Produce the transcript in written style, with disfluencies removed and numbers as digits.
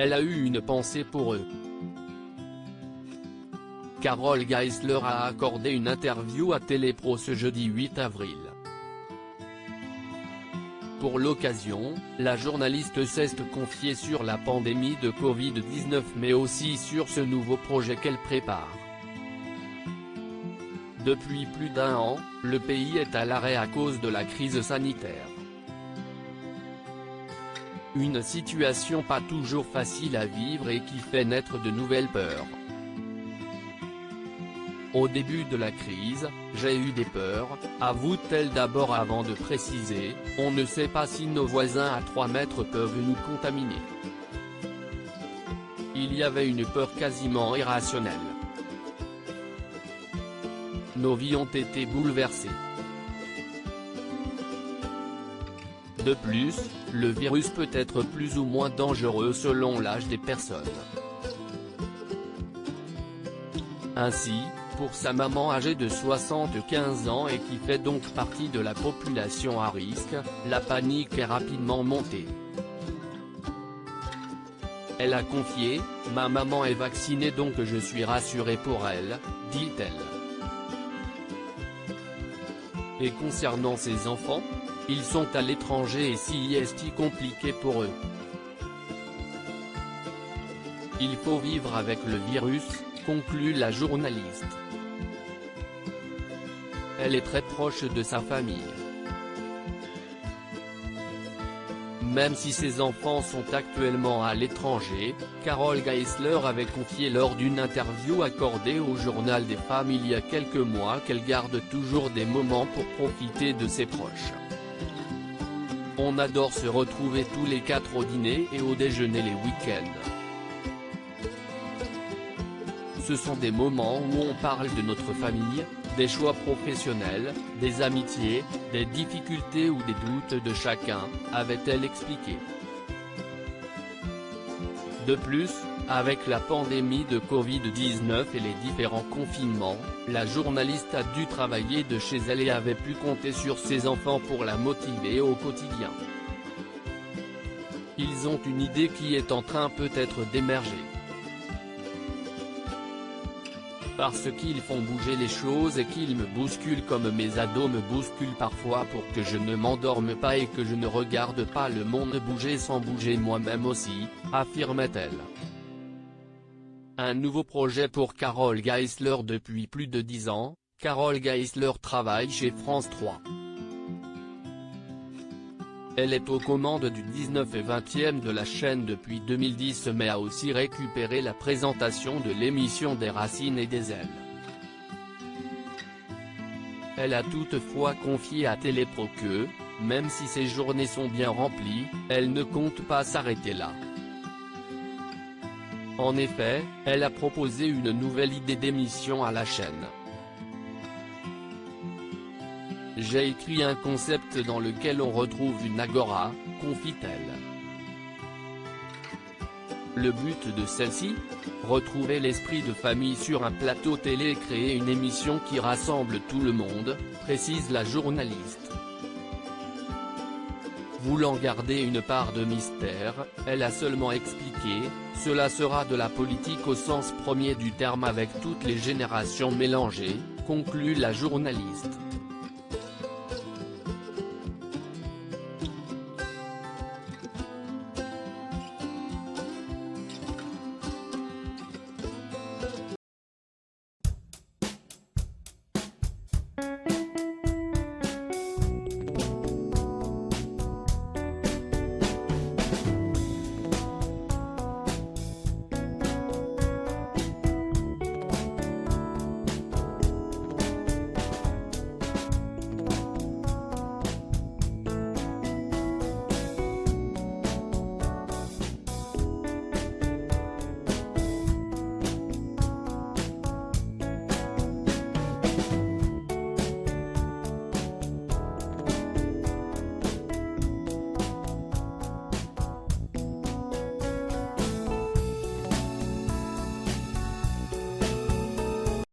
elle a eu une pensée pour eux. Carole Geisler a accordé une interview à Télépro ce jeudi 8 avril. Pour l'occasion, la journaliste s'est confiée sur la pandémie de Covid-19 mais aussi sur ce nouveau projet qu'elle prépare. Depuis plus d'1 an, le pays est à l'arrêt à cause de la crise sanitaire. Une situation pas toujours facile à vivre et qui fait naître de nouvelles peurs. Au début de la crise, j'ai eu des peurs, avoue-t-elle d'abord avant de préciser, on ne sait pas si nos voisins à 3 mètres peuvent nous contaminer. Il y avait une peur quasiment irrationnelle. Nos vies ont été bouleversées. De plus, le virus peut être plus ou moins dangereux selon l'âge des personnes. Ainsi, pour sa maman âgée de 75 ans et qui fait donc partie de la population à risque, la panique est rapidement montée. Elle a confié, « Ma maman est vaccinée donc je suis rassurée pour elle », dit-elle. Et concernant ses enfants, ils sont à l'étranger et si est compliqué pour eux. Il faut vivre avec le virus, conclut la journaliste. Elle est très proche de sa famille. Même si ses enfants sont actuellement à l'étranger, Carole Geisler avait confié lors d'une interview accordée au Journal des Femmes il y a quelques mois qu'elle garde toujours des moments pour profiter de ses proches. On adore se retrouver tous les 4 au dîner et au déjeuner les week-ends. Ce sont des moments où on parle de notre famille, des choix professionnels, des amitiés, des difficultés ou des doutes de chacun, avait-elle expliqué. De plus, avec la pandémie de Covid-19 et les différents confinements, la journaliste a dû travailler de chez elle et avait pu compter sur ses enfants pour la motiver au quotidien. Ils ont une idée qui est en train peut-être d'émerger. Parce qu'ils font bouger les choses et qu'ils me bousculent comme mes ados me bousculent parfois pour que je ne m'endorme pas et que je ne regarde pas le monde bouger sans bouger moi-même aussi, affirmait-elle. Un nouveau projet pour Carole Geisler depuis plus de 10 ans, Carole Geisler travaille chez France 3. Elle est aux commandes du 19 et 20e de la chaîne depuis 2010 mais a aussi récupéré la présentation de l'émission des Racines et des Ailes. Elle a toutefois confié à Télépro que, même si ses journées sont bien remplies, elle ne compte pas s'arrêter là. En effet, elle a proposé une nouvelle idée d'émission à la chaîne. J'ai écrit un concept dans lequel on retrouve une agora, confie-t-elle. Le but de celle-ci ? Retrouver l'esprit de famille sur un plateau télé et créer une émission qui rassemble tout le monde, précise la journaliste. Voulant garder une part de mystère, elle a seulement expliqué, cela sera de la politique au sens premier du terme avec toutes les générations mélangées, conclut la journaliste.